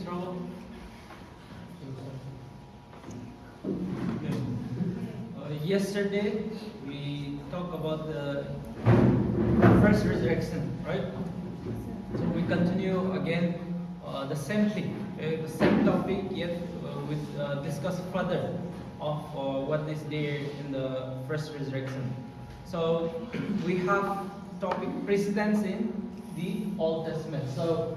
intro. Yesterday we talked about the first resurrection, right? So we continue again the same thing, the same topic, yet we discuss further of what is there in the first resurrection. So we have topic precedence in the Old Testament. So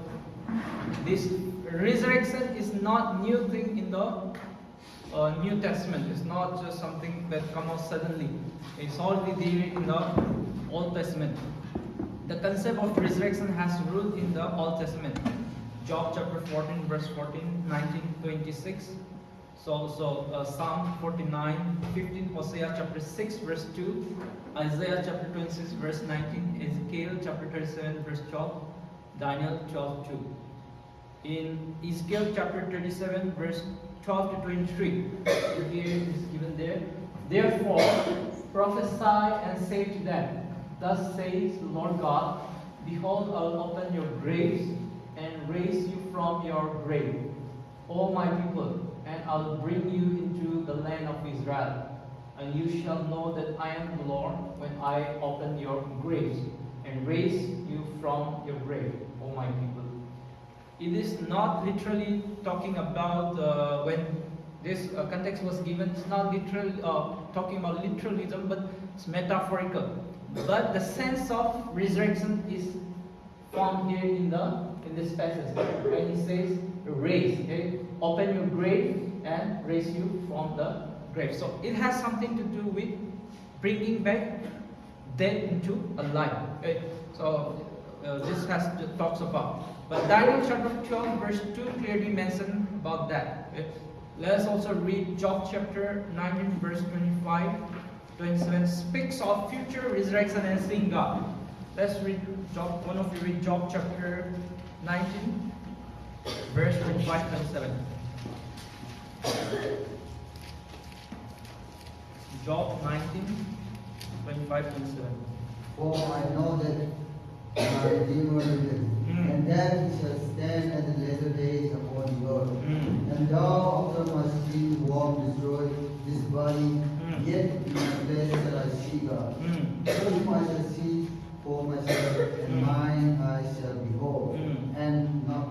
this resurrection is not new thing in the New Testament. It's not just something that comes out suddenly. It's already there in the Old Testament. The concept of resurrection has root in the Old Testament. Job chapter 14 verse 14, 19, 26. So Psalm 49:15, Hosea chapter 6 verse 2, Isaiah chapter 26 verse 19, Ezekiel chapter 37 verse 12, Daniel 12:2. In Ezekiel chapter 37 verse 12 to 23, here is given there. Therefore prophesy and say to them, thus says the Lord God, behold, I will open your graves and raise you from your grave, O my people, and I will bring you into the land of Israel. And you shall know that I am the Lord when I open your graves and raise you from your grave, O my people. It is not literally talking about when this context was given. It's not literally talking about literalism, but it's metaphorical. But the sense of resurrection is found here in this passage. When he says raise, okay? Open your grave and raise you from the grave. So it has something to do with bringing back dead into alive. Okay? So this talks about. But Daniel chapter 12 verse 2 clearly mentions about that. Okay? Let us also read Job chapter 19 verse 25, 27 speaks of future resurrection and seeing God. Let's read Job. One of you read Job chapter 19 verse 25, 27. Job 19, 25, 27. For I know that my Redeemer liveth, and that he shall stand at the latter days upon the earth. And thou after my skin won't destroy this body, yet in my flesh shall I see God. Whom I shall see for myself, and mine I shall behold, and not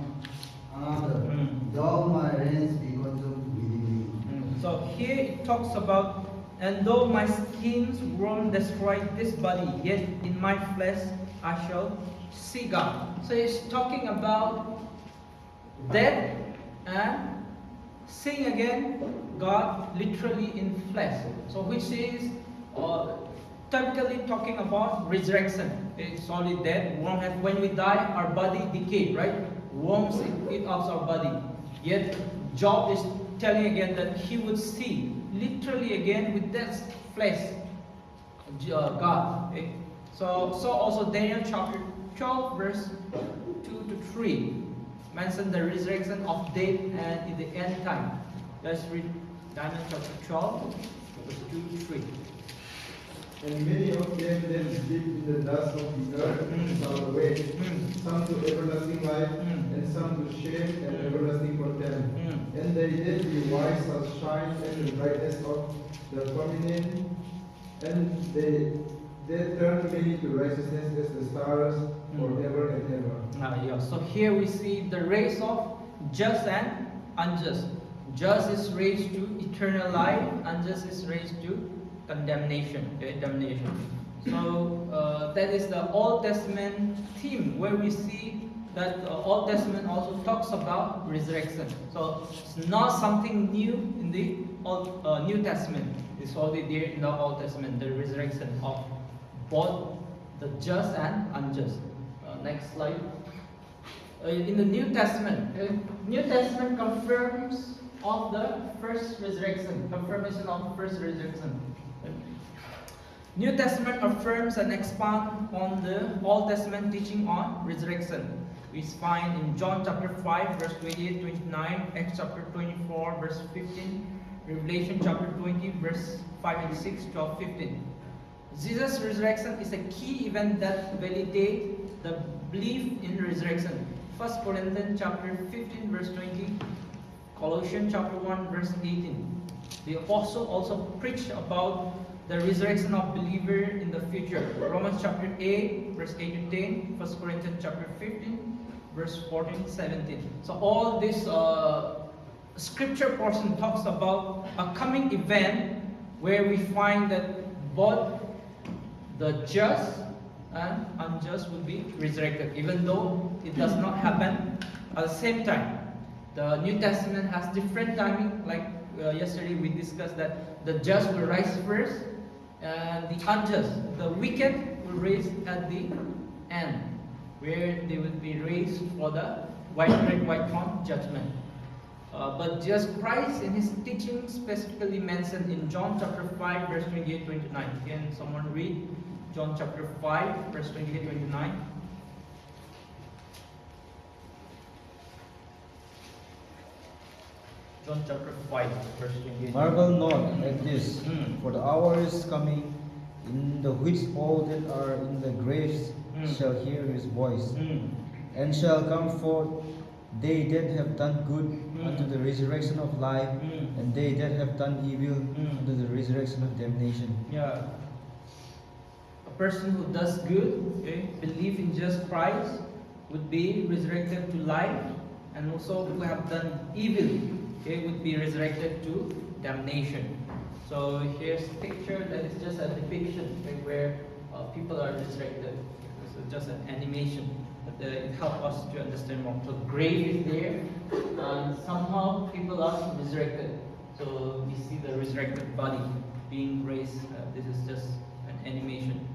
another. Though my reins be consumed within me. So here it talks about, and though my skins won't destroy this body, yet in my flesh I shall see God. So it's talking about death and seeing again God literally in flesh. So which is typically talking about resurrection. It's already dead. When we die, our body decay, right? Worms eat up our body. Yet Job is telling again that he would see literally again with that flesh God. Okay? So also Daniel chapter 12 verse 2 to 3 mention the resurrection of death and in the end time. Let's read Daniel chapter 12 verse 2 to 3. And many of them then sleep in the dust of the earth shall awake, some to everlasting life, and some to shame and everlasting contempt. And they that be wise shall shine in the brightness of the firmament, and they turn many to righteousness as the stars forever and ever. Yeah. So here we see the race of just and unjust. Just is raised to eternal life, unjust is raised to condemnation. Okay, damnation. So that is the Old Testament theme, where we see that the Old Testament also talks about resurrection. So it's not something new in the New Testament. It's already there in the Old Testament, the resurrection of both the just and unjust. Next slide. In the New Testament, New Testament confirms of the first resurrection, confirmation of the first resurrection. New Testament affirms and expands on the Old Testament teaching on resurrection. We find in John chapter 5 verse 28, 29, Acts chapter 24 verse 15, Revelation chapter 20 verse 5 and 6, 12, 15. Jesus' resurrection is a key event that validates the belief in resurrection. 1 Corinthians chapter 15 verse 20, Colossians chapter 1 verse 18. The apostle also preached about the resurrection of believer in the future. Romans chapter 8 verse 8 to 10, 1 Corinthians chapter 15 verse 14, 17. So all this scripture portion talks about a coming event where we find that both the just and unjust will be resurrected, even though it does not happen at the same time. The New Testament has different timing, like yesterday we discussed that the just will rise first, and the unjust, the wicked, will rise at the end, where they will be raised for the white throne judgment. But just Christ in his teaching specifically mentioned in John chapter 5 verse 28-29. Can someone read John chapter 5 verse 28-29? John chapter 5 verse 28. Marvel not at this, Mm. for the hour is coming, in the which all that are in the graves shall hear his voice, and shall come forth, they that have done good unto the resurrection of life, and they that have done evil unto the resurrection of damnation. Yeah. A person who does good, okay, believe in just Christ, would be resurrected to life, and also who have done evil, okay, would be resurrected to damnation. So here's a picture that is just a depiction, okay, where people are resurrected. It's just an animation, but it helps us to understand more. So the grave is there, and somehow people are resurrected. So we see the resurrected body being raised. This is just an animation.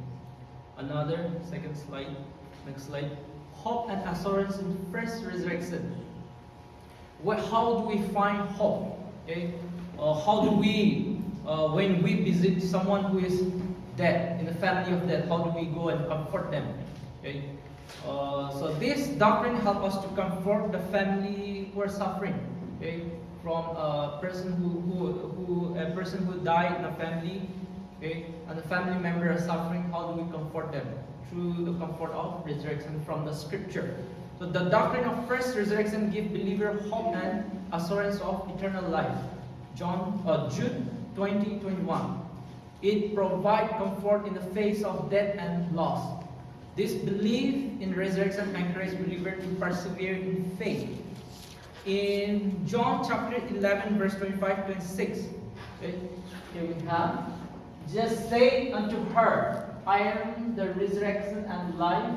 Another, second slide, next slide. Hope and assurance in first resurrection. How do we find hope? Okay? How do we, when we visit someone who is dead, in the family of death, how do we go and comfort them? Okay? So this doctrine helps us to comfort the family who are suffering. Okay? From a person a person who died in a family, okay, and the family member are suffering, how do we comfort them? Through the comfort of resurrection from the scripture. So the doctrine of first resurrection gives believer hope and assurance of eternal life. Jude 20:21. It provides comfort in the face of death and loss. This belief in resurrection encourages believers to persevere in faith. In John chapter 11 verse 25-26, okay, here we have, just say unto her, I am the resurrection and life.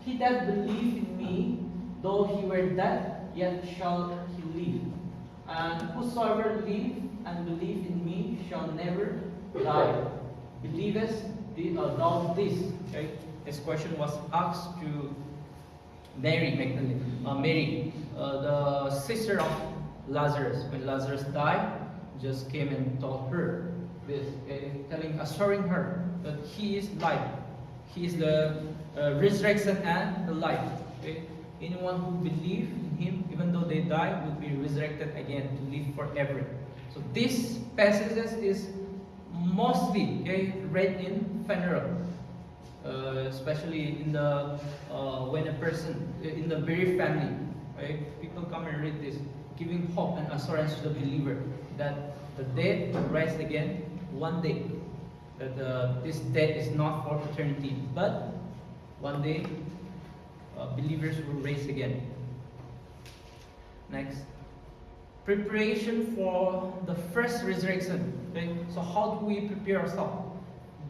He that believe in me, though he were dead, yet shall he live. And whosoever live and believe in me shall never die. Believest thou this? Okay. This question was asked to Mary Magdalene. Mary, the sister of Lazarus. When Lazarus died, just came and told her this, okay, assuring her that he is life. He is the resurrection and the life. Okay? Anyone who believes in him, even though they die, will be resurrected again to live forever. So this passage is mostly, okay, read in funeral, especially in the when a person in the bereaved family, right? People come and read this, giving hope and assurance to the believer that the dead will rise again one day. That this death is not for eternity, but one day believers will rise again. Next, preparation for the first resurrection. Okay? So how do we prepare ourselves?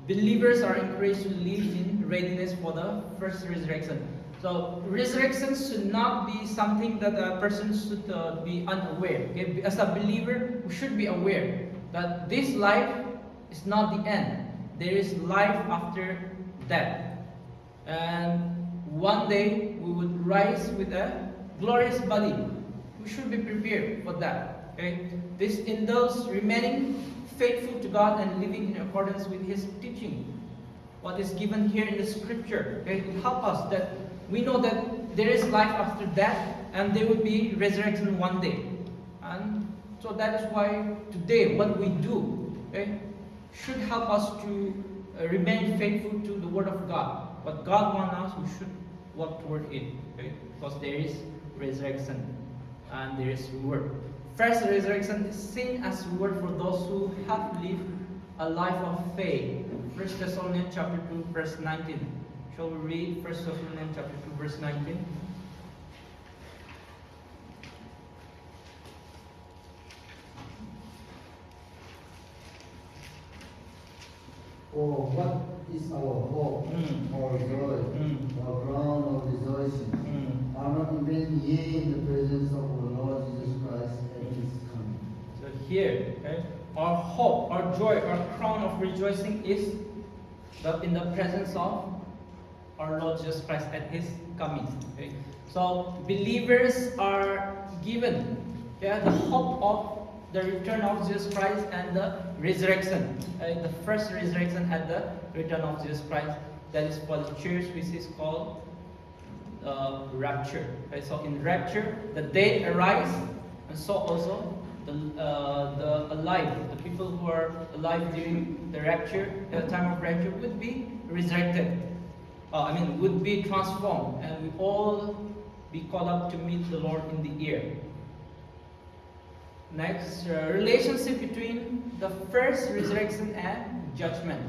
Believers are encouraged to live in readiness for the first resurrection. So resurrection should not be something that a person should be unaware. Okay? As a believer, we should be aware that this life is not the end. There is life after death. And one day we would rise with a glorious body. We should be prepared for that. Okay? This involves remaining faithful to God and living in accordance with His teaching. What is given here in the scripture, okay, it helps us that we know that there is life after death and there will be resurrection one day. And so that is why today what we do, okay, should help us to remain faithful to the Word of God. What God wants us, we should work toward it, okay? Because there is resurrection, and there is reward. First resurrection is seen as reward for those who have lived a life of faith. 1 Thessalonians chapter 2 verse 19. Shall we read 1 Thessalonians chapter 2 verse 19? For what is our hope, our joy, our crown of rejoicing? Are not even ye in the presence of our Lord Jesus Christ at his coming? So here, okay, our hope, our joy, our crown of rejoicing is in the presence of our Lord Jesus Christ at His coming. Okay? So believers are given the hope of the return of Jesus Christ and the resurrection. The first resurrection and the return of Jesus Christ. That is for the church, which is called rapture. Okay? So in rapture, the dead arise, and so also the alive, the people who are alive during the rapture, at the time of rapture, would be resurrected. Would be transformed, and we all be called up to meet the Lord in the air. Next, relationship between the first resurrection and judgment.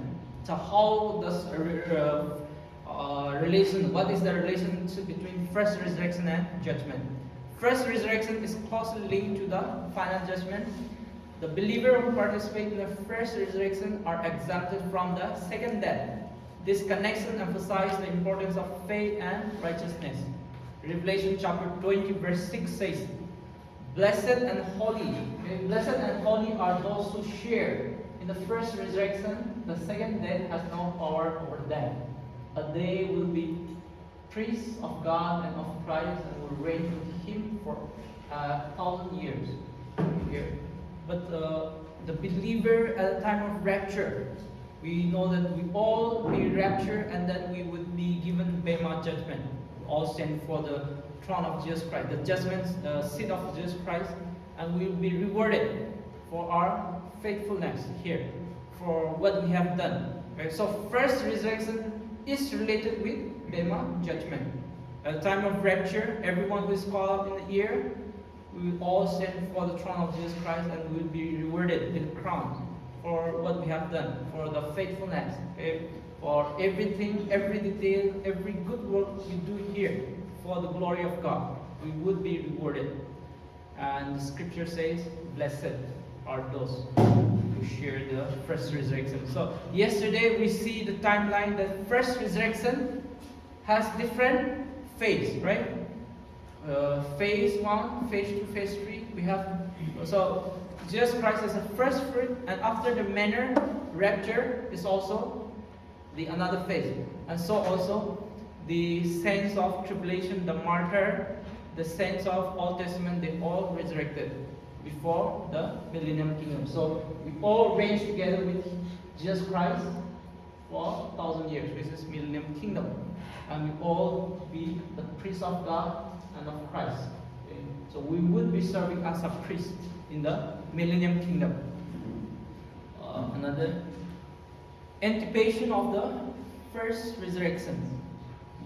So how does what is the relationship between first resurrection and judgment? First resurrection is closely linked to the final judgment. The believer who participate in the first resurrection are exempted from the second death. This connection emphasizes the importance of faith and righteousness. Revelation chapter 20 verse 6 says, Blessed and holy are those who share in the first resurrection. The second death has no power over them. But they will be priests of God and of Christ and will reign with Him for 1,000 years. But the believer at the time of rapture, we know that we all be raptured and that we would be given Bema judgment. We all stand for the throne of Jesus Christ, the judgment seat of Jesus Christ, and we will be rewarded for our faithfulness here, for what we have done. Okay? So first resurrection is related with Bema judgment. At the time of rapture, everyone who is called up in the air, we will all stand before the throne of Jesus Christ and we will be rewarded with a crown for what we have done, for the faithfulness, okay? For everything, every detail, every good work we do here for the glory of God, we would be rewarded. And the scripture says, blessed are those who share the first resurrection. So yesterday we see the timeline that first resurrection has different phase, right? Phase 1, phase 2, phase 3. We have so Jesus Christ is the first fruit, and after the manner rapture is also the another phase. And so also the saints of tribulation, the martyr, the saints of Old Testament, they all resurrected before the millennium kingdom. So we all reign together with Jesus Christ for 1,000 years, which is millennium kingdom. And we all be the priests of God and of Christ. Okay? So we would be serving as a priest in the millennium kingdom. Another anticipation of the first resurrection.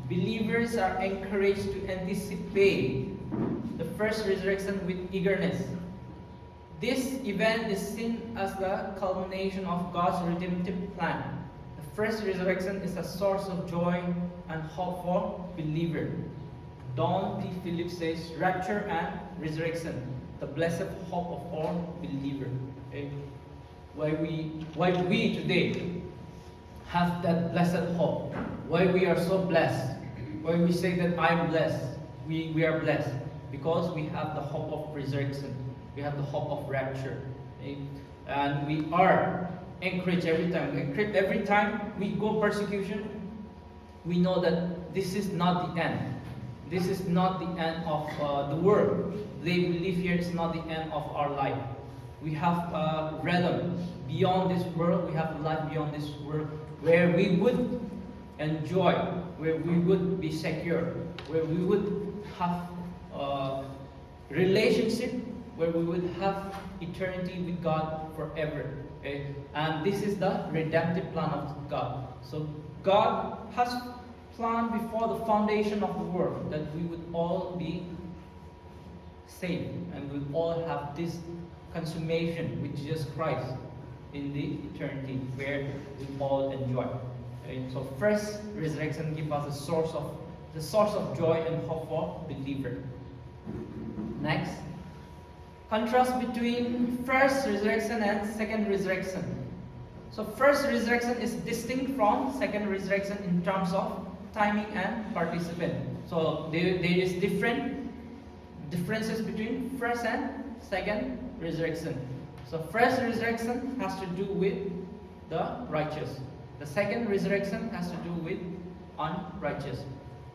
Believers are encouraged to anticipate the first resurrection with eagerness. This event is seen as the culmination of God's redemptive plan. The first resurrection is a source of joy and hope for believer. Don T. Phillips says, rapture and resurrection, the blessed hope of all believer. Okay? Why we today have that blessed hope, why we are so blessed, why we say that I'm blessed, we are blessed, because we have the hope of resurrection, we have the hope of rapture. Okay? And we are encouraged every time. Every time we go persecution, we know that this is not the end. This is not the end of the world. We live here is not the end of our life. We have a realm beyond this world. We have a life beyond this world where we would enjoy, where we would be secure, where we would have a relationship, where we would have eternity with God forever. Okay? And this is the redemptive plan of God. So God has planned before the foundation of the world that we would all be saved, and we'll all have this consummation with Jesus Christ in the eternity where we all enjoy. Okay? So first resurrection gives us the source of joy and hope for believer. Next, contrast between first resurrection and second resurrection. So first resurrection is distinct from second resurrection in terms of timing and participant. So there is differences between first and second resurrection. So first resurrection has to do with the righteous. The second resurrection has to do with unrighteous.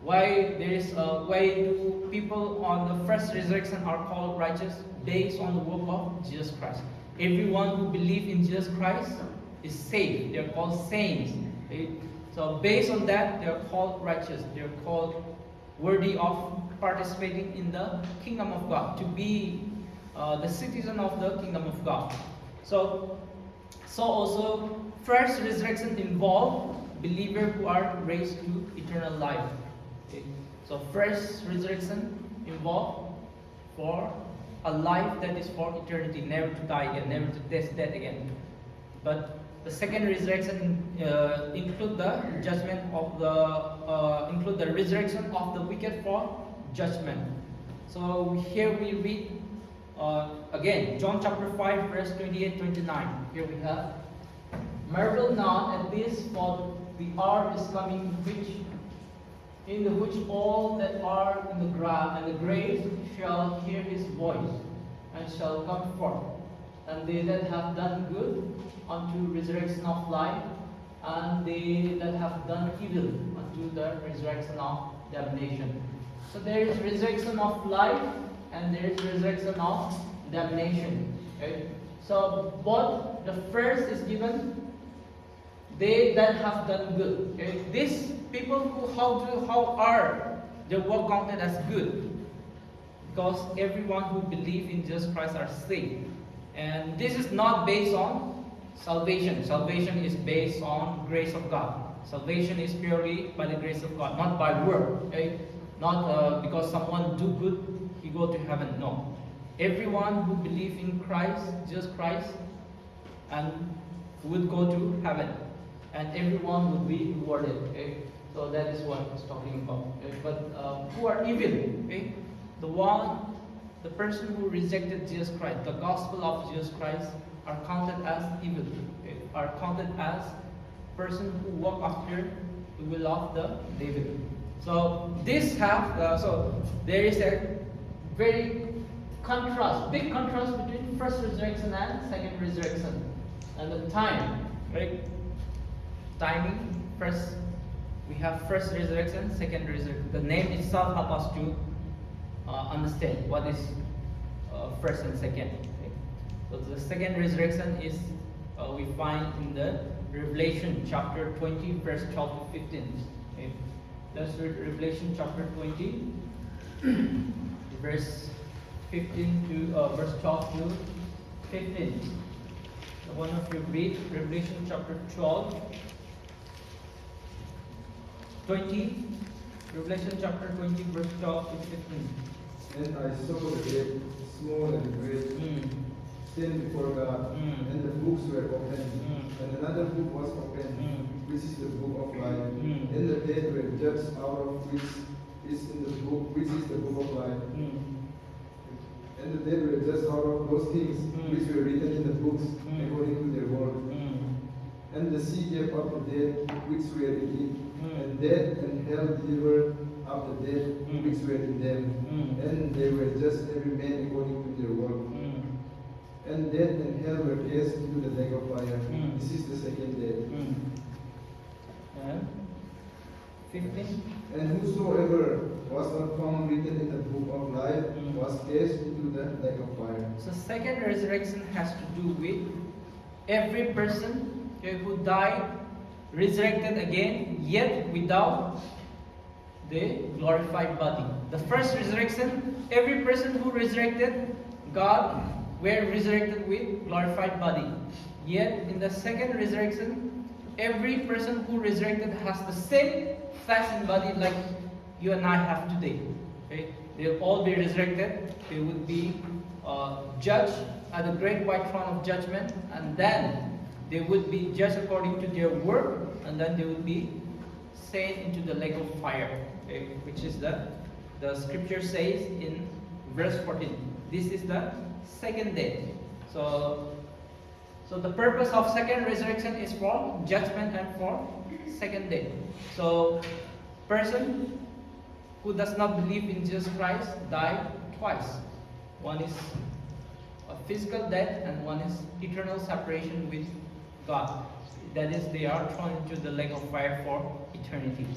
Why do people on the first resurrection are called righteous? Based on the work of Jesus Christ. Everyone who believes in Jesus Christ is saved. They are called saints. Okay? So based on that, they are called righteous. They are called worthy of participating in the kingdom of God, to be the citizen of the kingdom of God. So also first resurrection involves believers who are raised to eternal life. Okay? So first resurrection involves for a life that is for eternity, never to die again, never to taste death again. But the second resurrection include the judgment of include the resurrection of the wicked for judgment. So here we read again John chapter 5 verse 28-29. Here we have, marvel not at this, for the hour is coming in which all that are in the grave shall hear his voice, and shall come forth. And they that have done good unto resurrection of life, and they that have done evil unto the resurrection of damnation. So there is resurrection of life, and there is resurrection of damnation. Okay? So both, the first is given, they that have done good. Okay? These people who how are their work counted as good? Because everyone who believes in Jesus Christ are saved. And this is not based on salvation. Salvation is based on grace of God. Salvation is purely by the grace of God, not by work. Okay? Not because someone do good, he go to heaven. No. Everyone who believes in Christ, Jesus Christ, and would go to heaven. And everyone would be rewarded. Okay? So that is what it's talking about. Okay? But who are evil? Okay? The person who rejected Jesus Christ, the gospel of Jesus Christ, are counted as evil. Okay? Are counted as person who walk after the will of the devil. So there is a very big contrast between first resurrection and second resurrection. And the time, right? Timing, first we have first resurrection, second resurrection. The name itself helps us to understand what is first and second. Okay? So the second resurrection is we find in the Revelation chapter 20 verse 12 to 15. Okay? Let's read Revelation chapter 20 verse 15 to verse 12 to 15. So one of you read Revelation chapter 20, Revelation chapter 20 verse 12 to 15. And I saw the dead, small and great, stand before God, and the books were opened, and another book was opened, which is the book of life. And the dead were judged out of which is in the book, which is the book of life. And the dead were judged out of those things which were written in the books according to their work. And the sea gave up the dead which were in it, and death and hell delivered up the dead which were in them, and they were just every man according to their work. And death and hell were cast into the lake of fire. This is the second death. And 15. And whosoever was not found written in the book of life was cast into the lake of fire. So second resurrection has to do with every person who died, resurrected again, yet without the glorified body. The first resurrection, every person who resurrected, God were resurrected with glorified body. Yet in the second resurrection, every person who resurrected has the same flesh and body like you and I have today. Okay? they'll all be resurrected. They will be judged at the great white throne of judgment, and then they would be judged according to their work, and then they will be sent into the lake of fire, okay, which is the scripture says in verse 14. This is the second day. So the purpose of second resurrection is for judgment and for second day. So person who does not believe in Jesus Christ died twice. One is a physical death and one is eternal separation with God. That is, they are thrown into the lake of fire for eternity.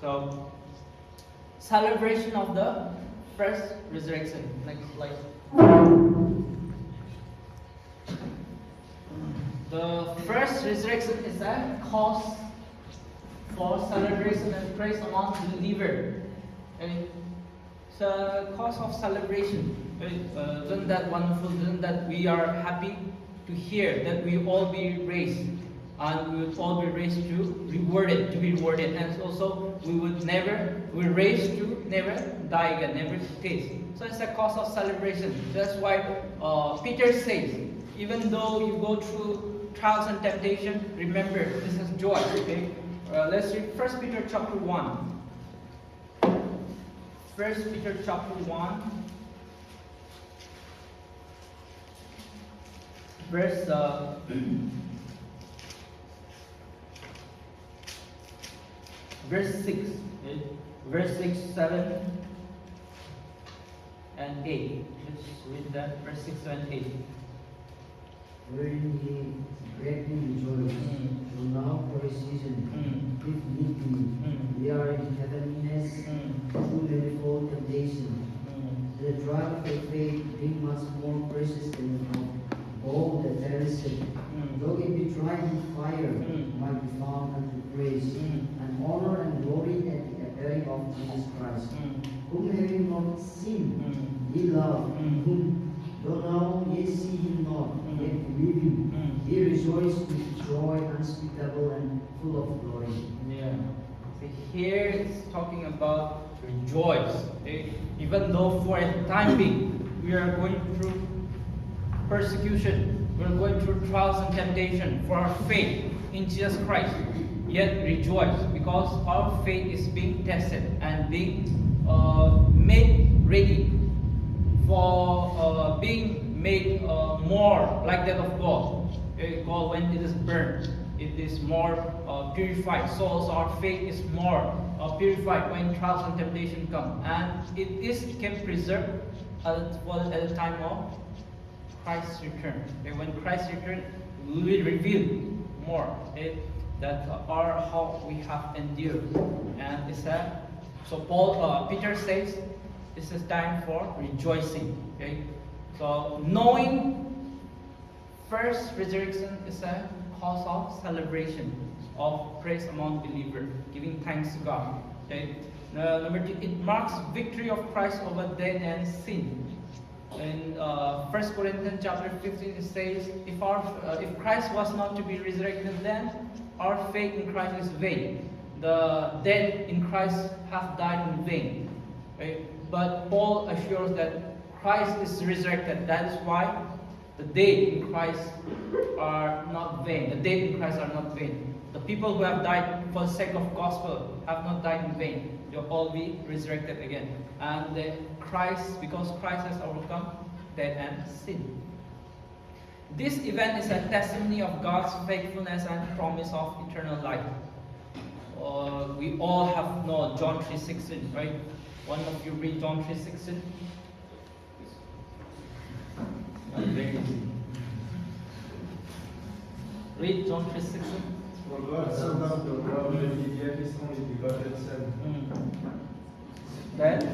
So celebration of the first resurrection. Next slide. The first resurrection is a cause for celebration and praise among believers. Okay? It's a cause of celebration. Okay? Isn't that wonderful? Isn't that we are happy to hear that we all be raised, and we would all be raised to be rewarded, and also we're raised to never die again, never taste. So it's a cause of celebration. That's why Peter says, even though you go through trials and temptation, remember this is joy. Okay, let's read 1 Peter chapter 1. 1 Peter chapter 1. Verse 6, okay? Verse 6, 7, and 8. Let's read that. Verse 6, 7, 8. Wherein ye greatly rejoice, though now for a season, if need be, we are in heaviness through manifold temptation. The trial of your faith being much more precious than of gold that perisheth, though it be tried in fire, might be found unto praise, and honor and glory at the appearing of Jesus Christ, whom having not seen, ye love, whom though now ye see him not, yet believing, ye rejoice with joy unspeakable and full of glory. Yeah. So here it's talking about rejoice. Okay? Even though for a time being we are going through persecution, we are going through trials and temptation for our faith in Jesus Christ, yet rejoice because our faith is being tested and being made ready for being made more like that of God. God, when it is burned, it is more purified. So also our faith is more purified when trials and temptation come, and it can preserve at the time of Christ's return. Okay, when Christ returns, we will reveal more that how we have endured, and it's so Peter says this is time for rejoicing. Okay, so knowing first resurrection is a cause of celebration, of praise among believers, giving thanks to God. Okay, number 2, it marks victory of Christ over death and sin. In 1 Corinthians chapter 15, it says, if Christ was not to be resurrected, then our faith in Christ is vain. The dead in Christ have died in vain. Okay? But Paul assures that Christ is resurrected. That is why the dead in Christ are not vain. The dead in Christ are not vain. The people who have died for the sake of gospel have not died in vain. They'll all be resurrected again. And because Christ has overcome death and sin. This event is a testimony of God's faithfulness and promise of eternal life. We all have known John 3:16, right? One of you read John 3:16. Very easy. Read John 3:16. For God so loved the world that he gave his only begotten Son, That?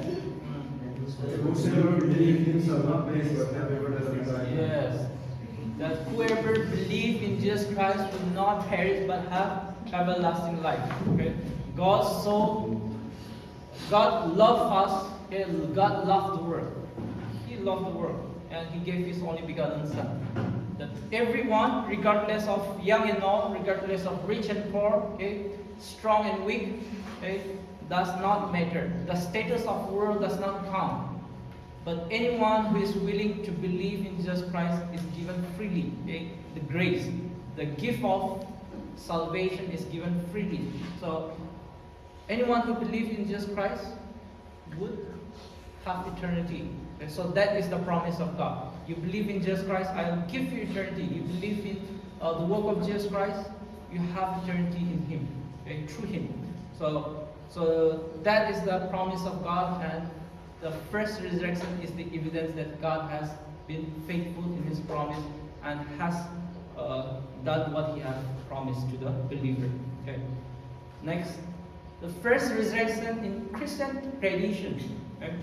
that whosoever believes in him shall not perish but have everlasting life. Yes. That whoever believes in Jesus Christ will not perish but have everlasting life. Okay? God loved us. Okay? God loved the world. He loved the world, and He gave His only begotten Son. That everyone, regardless of young and old, regardless of rich and poor, okay, strong and weak, okay, does not matter. The status of the world does not count. But anyone who is willing to believe in Jesus Christ is given freely. Okay? The grace, the gift of salvation is given freely. So anyone who believes in Jesus Christ would have eternity. And so that is the promise of God. You believe in Jesus Christ, I will give you eternity. You believe in the work of Jesus Christ, you have eternity in Him, okay, through Him. So that is the promise of God, and the first resurrection is the evidence that God has been faithful in His promise and has done what He has promised to the believer. Okay. Next, the first resurrection in Christian tradition. Okay.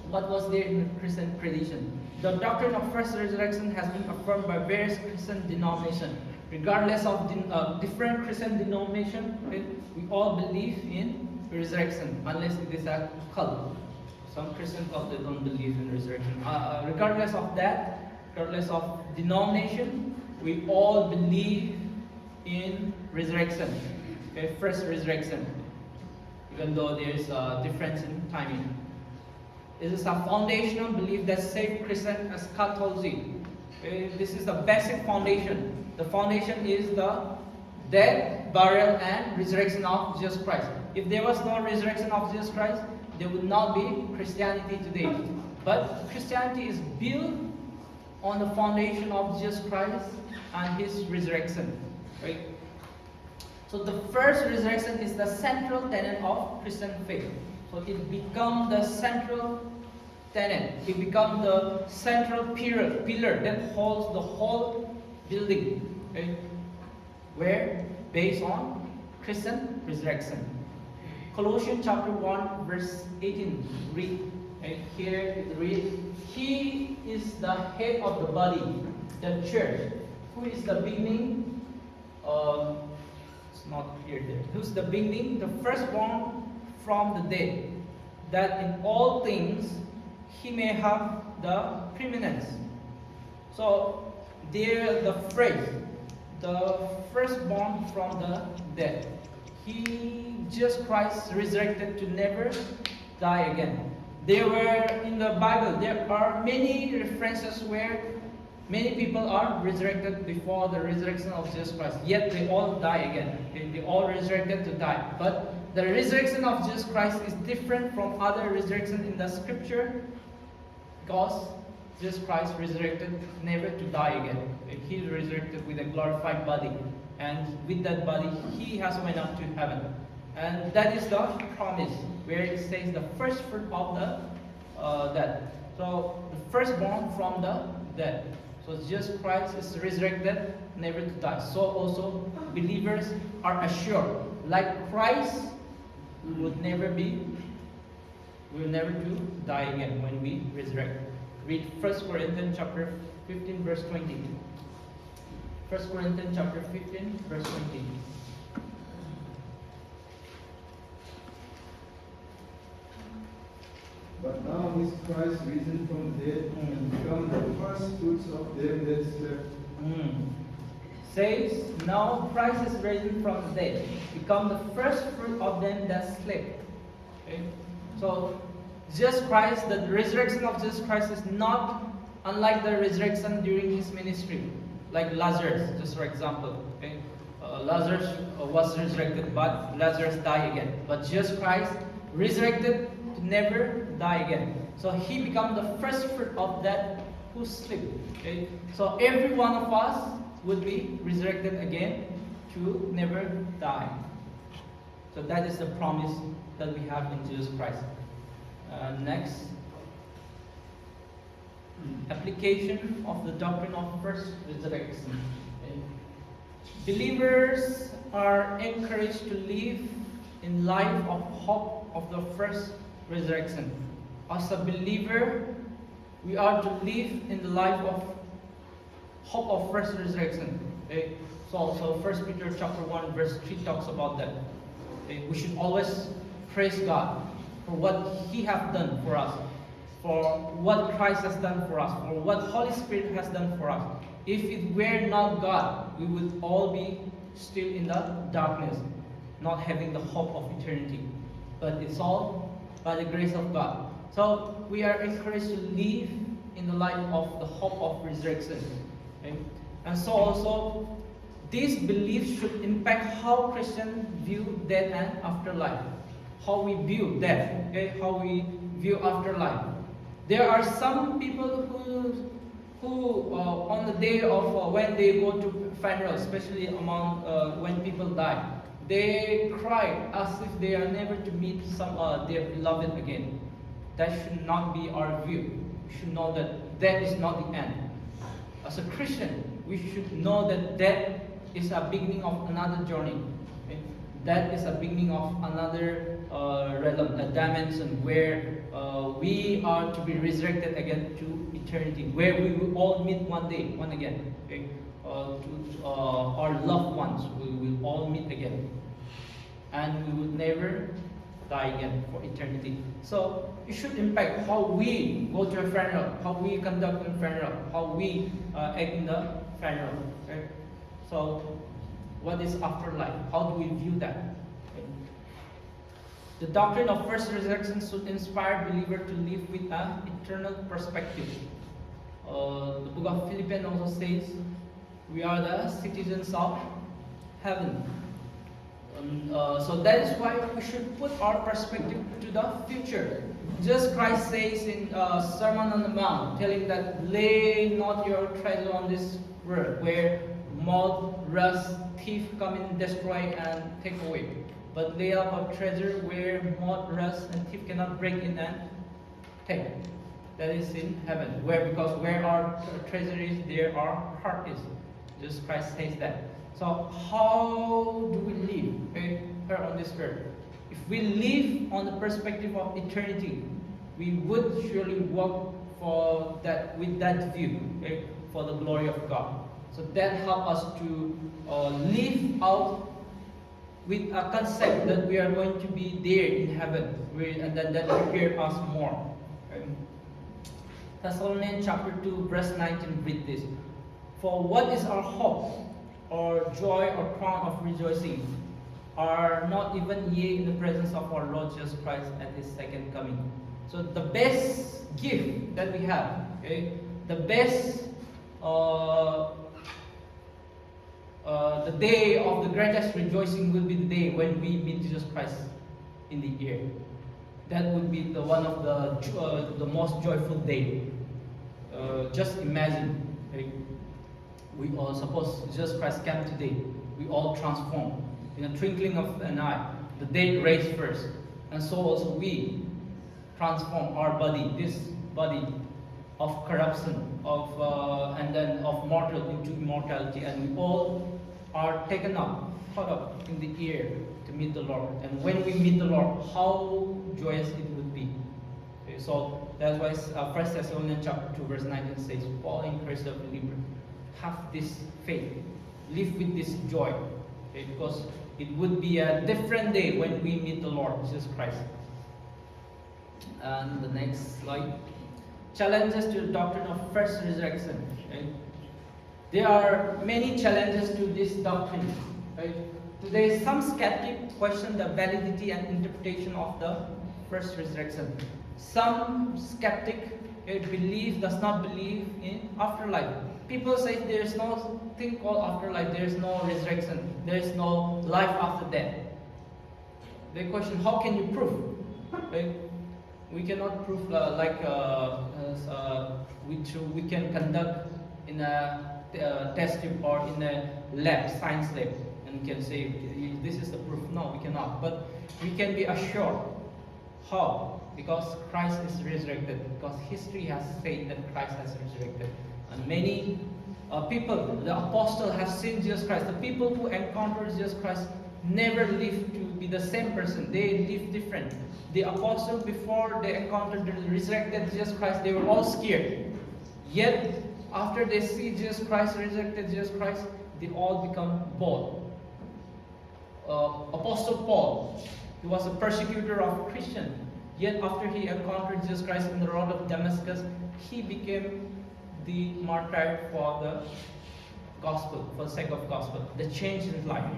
What was there in the Christian tradition? The doctrine of first resurrection has been affirmed by various Christian denominations. Regardless of different Christian denominations, okay, we all believe in resurrection, unless it is a cult. Some Christian cults, they don't believe in resurrection. Regardless of that, regardless of denomination, we all believe in resurrection. Okay, first resurrection, even though there is a difference in timing. This is a foundational belief that saves Christian eschatology. Okay, this is the basic foundation. The foundation is the death, burial, and resurrection of Jesus Christ. If there was no resurrection of Jesus Christ, there would not be Christianity today. But Christianity is built on the foundation of Jesus Christ and His resurrection. Right? So the first resurrection is the central tenet of Christian faith. So it becomes the central tenet. It becomes the central pillar that holds the whole building. Okay? Where? Based on Christian resurrection. Colossians chapter 1 verse 18 read. Okay? Here it reads, He is the head of the body, the church, who is the beginning. It's not clear there. Who's the beginning? The firstborn from the dead, that in all things He may have the preeminence. So there the phrase, the firstborn from the dead. Jesus Christ resurrected to never die again. There were in the Bible, there are many references where many people are resurrected before the resurrection of Jesus Christ, yet they all die again. They all resurrected to die. But the resurrection of Jesus Christ is different from other resurrections in the scripture, because Jesus Christ resurrected never to die again. He resurrected with a glorified body, and with that body He has went up to heaven. And that is the promise where it says the first fruit of the dead. So the firstborn from the dead. So Jesus Christ is resurrected never to die. So also believers are assured, like Christ, we will never to die again when we resurrect. Read 1 Corinthians chapter 15 verse 20. 1 Corinthians chapter 15 verse 20. But now is Christ risen from the dead and become the first fruits of them that slept. Says, now Christ is risen from the dead, become the first fruit of them that slept. Okay? So Jesus Christ, the resurrection of Jesus Christ is not unlike the resurrection during His ministry. Like Lazarus, just for example. Okay? Lazarus was resurrected, but Lazarus died again. But Jesus Christ resurrected to never die again. So He became the first fruit of that who sleep. Okay? So every one of us would be resurrected again to never die. So that is the promise that we have in Jesus Christ. Next, application of the doctrine of first resurrection. Okay? Believers are encouraged to live in life of hope of the first resurrection. As a believer, we are to live in the life of hope of first resurrection. Okay? So 1 Peter chapter 1 verse 3 talks about that. Okay? We should always praise God for what He has done for us, for what Christ has done for us, for what Holy Spirit has done for us. If it were not God, we would all be still in the darkness, not having the hope of eternity. but it's all by the grace of God. So we are encouraged to live in the light of the hope of resurrection. Okay? And so also, these beliefs should impact how Christians view death and afterlife. How we view death, okay? How we view afterlife. There are some people who on the day of when they go to funeral, especially among when people die, they cry as if they are never to meet their beloved again. That should not be our view. We should know that death is not the end. As a Christian, we should know that death is a beginning of another journey. Okay? That is a beginning of another realm, a dimension where we are to be resurrected again to eternity, where we will all meet one day, one again. Okay? Our loved ones, we will all meet again, and we will never die again for eternity. So it should impact how we go to a funeral, how we conduct a funeral, how we act in the funeral. Okay? So what is afterlife? How do we view that? Okay? The doctrine of first resurrection should inspire believers to live with an eternal perspective. The book of Philippians also says, we are the citizens of heaven. So that is why we should put our perspective to the future. Just Christ says in Sermon on the Mount, telling that lay not your treasure on this world, where moth, rust, thief come and destroy and take away. But lay up a treasure where moth, rust, and thief cannot break in and take. That is in heaven. Because where our treasure is, there our heart is. Jesus Christ says that. So how do we live here on this earth? If we live on the perspective of eternity, we would surely walk with that view, okay, for the glory of God. So that helps us to live out with a concept that we are going to be there in heaven, and that prepares us more. Okay? Thessalonians chapter 2, verse 19, read this. For what is our hope, or joy, or crown of rejoicing? Are not even ye in the presence of our Lord Jesus Christ at His second coming? So the best gift that we have, okay, the best, the day of the greatest rejoicing will be the day when we meet Jesus Christ in the air. That would be one of the most joyful day. Just imagine, okay, we all suppose Jesus Christ came today. We all transform in a twinkling of an eye. The dead raised first, and so also we transform our body, this body of corruption, and then of mortal into immortality, and we all are taken up, caught up in the air to meet the Lord. And when we meet the Lord, how joyous it would be. Okay, so that's why 1 Thessalonians chapter 2, verse 19 says, Paul encouraged the believer, have this faith, live with this joy, okay, because it would be a different day when we meet the Lord Jesus Christ. And the next slide. Challenges to the doctrine of first resurrection. Okay? There are many challenges to this doctrine. Right? Today, some skeptics question the validity and interpretation of the first resurrection. Some skeptics does not believe in afterlife. People say there is no thing called afterlife, there is no resurrection, there is no life after death. They question, how can you prove? Right? We cannot prove which we can conduct in a test tube or in a lab, science lab, and we can say this is the proof. No, we cannot. But we can be assured. How? Because Christ is resurrected. Because history has said that Christ has resurrected. And many people, the apostles, have seen Jesus Christ. The people who encountered Jesus Christ never lived to be the same person. They lived different. The apostles, before they encountered the resurrected Jesus Christ, they were all scared. Yet, after they see Jesus Christ, resurrected Jesus Christ, they all become bold. Apostle Paul, he was a persecutor of Christians. Yet, after he encountered Jesus Christ in the road of Damascus, he became the martyr for the gospel, for the sake of gospel. The change in life,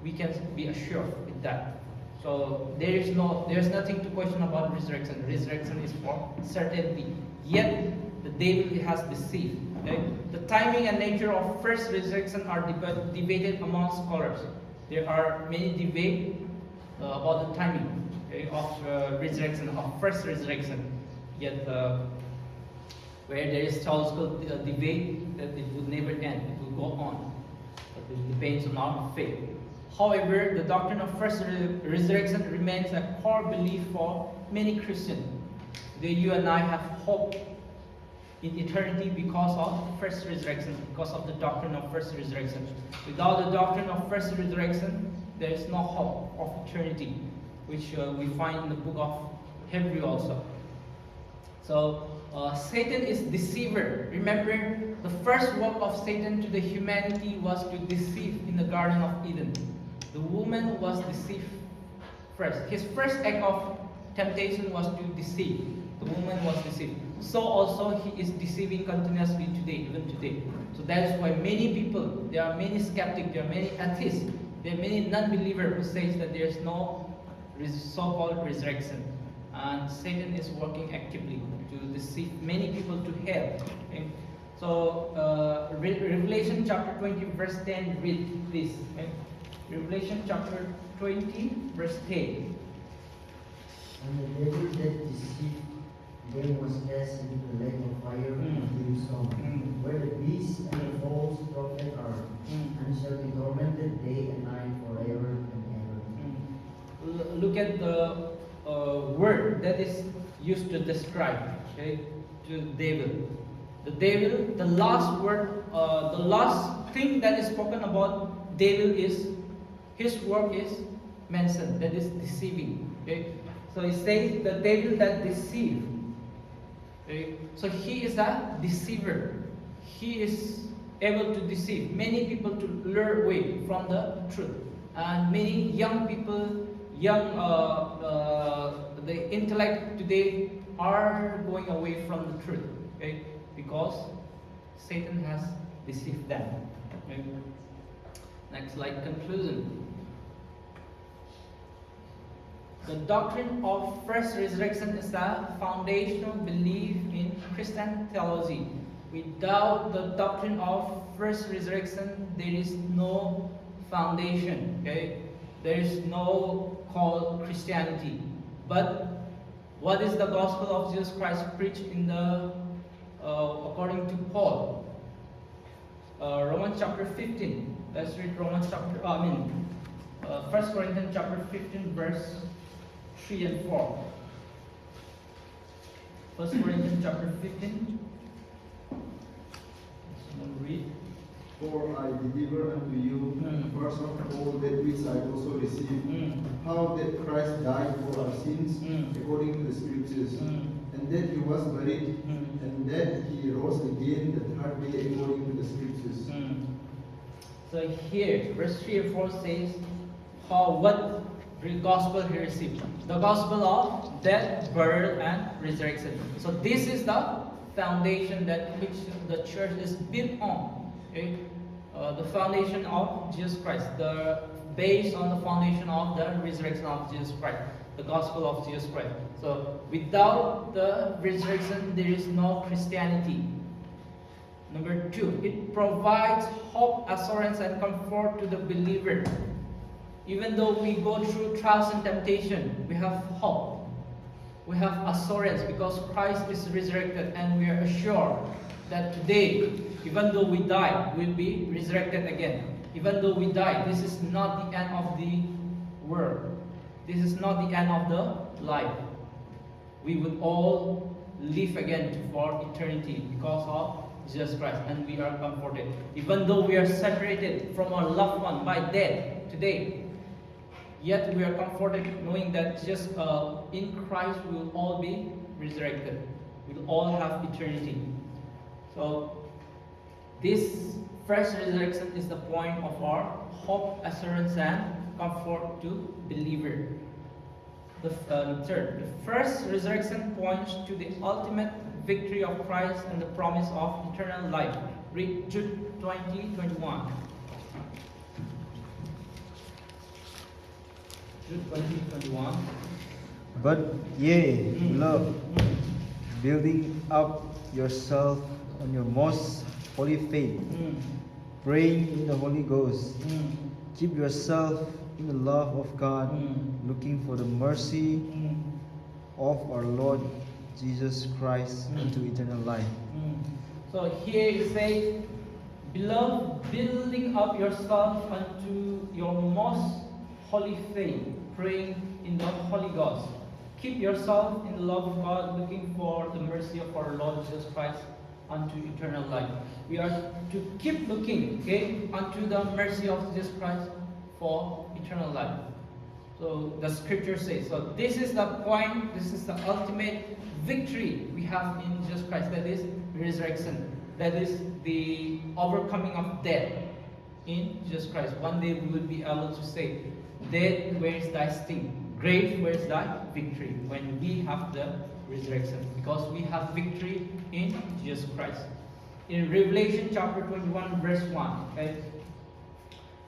we can be assured with that. So there's nothing to question about resurrection. Resurrection is for certainty. Yet the devil has deceived. Okay? The timing and nature of first resurrection are debated among scholars. There are many debates about the timing, okay, of resurrection, of first resurrection. Yet where there is theological debate, that it would never end, it will go on. But it depends on our faith. However, the doctrine of first resurrection remains a core belief for many Christians. Today, you and I have hope in eternity because of first resurrection, because of the doctrine of first resurrection. Without the doctrine of first resurrection, there is no hope of eternity, which we find in the book of Hebrew also. So, Satan is deceiver. Remember, the first work of Satan to the humanity was to deceive in the Garden of Eden. The woman was deceived first. His first act of temptation was to deceive. The woman was deceived. So also he is deceiving continuously today, even today. So that is why many people, there are many skeptics, there are many atheists, there are many non-believers who say that there is no so-called resurrection. And Satan is working actively to deceive many people to hell. Okay? So Revelation chapter 20 verse 10 read this. Okay? Revelation chapter 20 verse 10. And the devil that deceived them was cast into the lake of fire and brimstone, where the beast and the false prophet are, and shall be tormented day and night forever and ever. Look at the word that is used to describe, okay, to devil. The devil, the last word, the last thing that is spoken about devil is, his work is mentioned, that is deceiving. Okay? So it says the devil that deceive. Okay? So he is a deceiver. He is able to deceive many people to lure away from the truth. And many young people, the intellect today are going away from the truth. Okay? Because Satan has deceived them. Okay? Next slide, conclusion. The doctrine of first resurrection is a foundational belief in Christian theology. Without the doctrine of first resurrection, there is no foundation. Okay? There is no called Christianity. But what is the gospel of Jesus Christ preached in the according to Paul? Romans chapter 15. Let's read Romans chapter. 1 Corinthians chapter 15, verse 3 and 4. 1 Corinthians chapter 15. Someone read. For I deliver unto you first of all that which I also received, how that Christ died for our sins according to the Scriptures, and that he was buried, and that he rose again the third day according to the Scriptures. So here, verse 3 and 4 says what gospel he received. The gospel of death, burial, and resurrection. So this is the foundation that which the church is built on. Okay? The foundation of Jesus Christ, based on the foundation of the resurrection of Jesus Christ, the gospel of Jesus Christ. So without the resurrection, there is no Christianity. Number 2, it provides hope, assurance, and comfort to the believer. Even though we go through trials and temptation, we have hope. We have assurance because Christ is resurrected, and we are assured that today, even though we die, we'll be resurrected again. Even though we die, this is not the end of the world. This is not the end of the life. We will all live again for eternity because of Jesus Christ, and we are comforted. Even though we are separated from our loved one by death today, yet we are comforted knowing that just in Christ we will all be resurrected. We will all have eternity. So this first resurrection is the point of our hope, assurance, and comfort to believer. The third, the first resurrection points to the ultimate victory of Christ and the promise of eternal life. Read Jude 20:21. Jude 20:21. But ye, Mm. beloved, building up yourself on your most holy faith, Mm. praying in the Holy Ghost, Mm. keep yourself in the love of God, Mm. looking for the mercy Mm. of our Lord Jesus Christ Mm. unto eternal life. Mm. So here it says, beloved, building up yourself unto your most holy faith, praying in the Holy Ghost. Keep yourself in the love of God, looking for the mercy of our Lord Jesus Christ unto eternal life. We are to keep looking, okay, unto the mercy of Jesus Christ for eternal life. So the scripture says, so this is the point, this is the ultimate victory we have in Jesus Christ, that is resurrection, that is the overcoming of death in Jesus Christ. One day we will be able to say, death, where is thy sting? Grave, where is thy victory? When we have the resurrection, because we have victory in Jesus Christ. In Revelation chapter 21 verse 1, okay?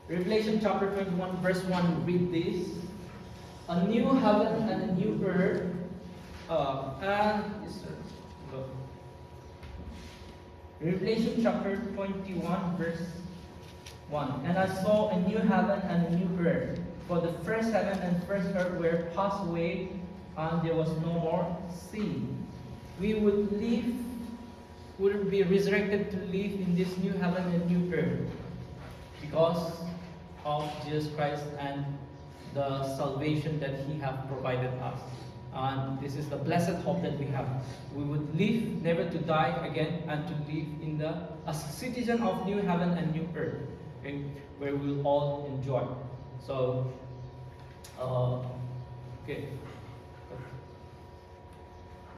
Revelation chapter 21 verse 1, read this. A new heaven and a new earth, Revelation chapter 21 verse 1. And I saw a new heaven and a new earth, for the first heaven and first earth were passed away, and there was no more sea. We would be resurrected to live in this new heaven and new earth because of Jesus Christ and the salvation that He has provided us. And this is the blessed hope that we have. We would live never to die again and to live in as a citizen of new heaven and new earth, okay, where we will all enjoy. So, okay.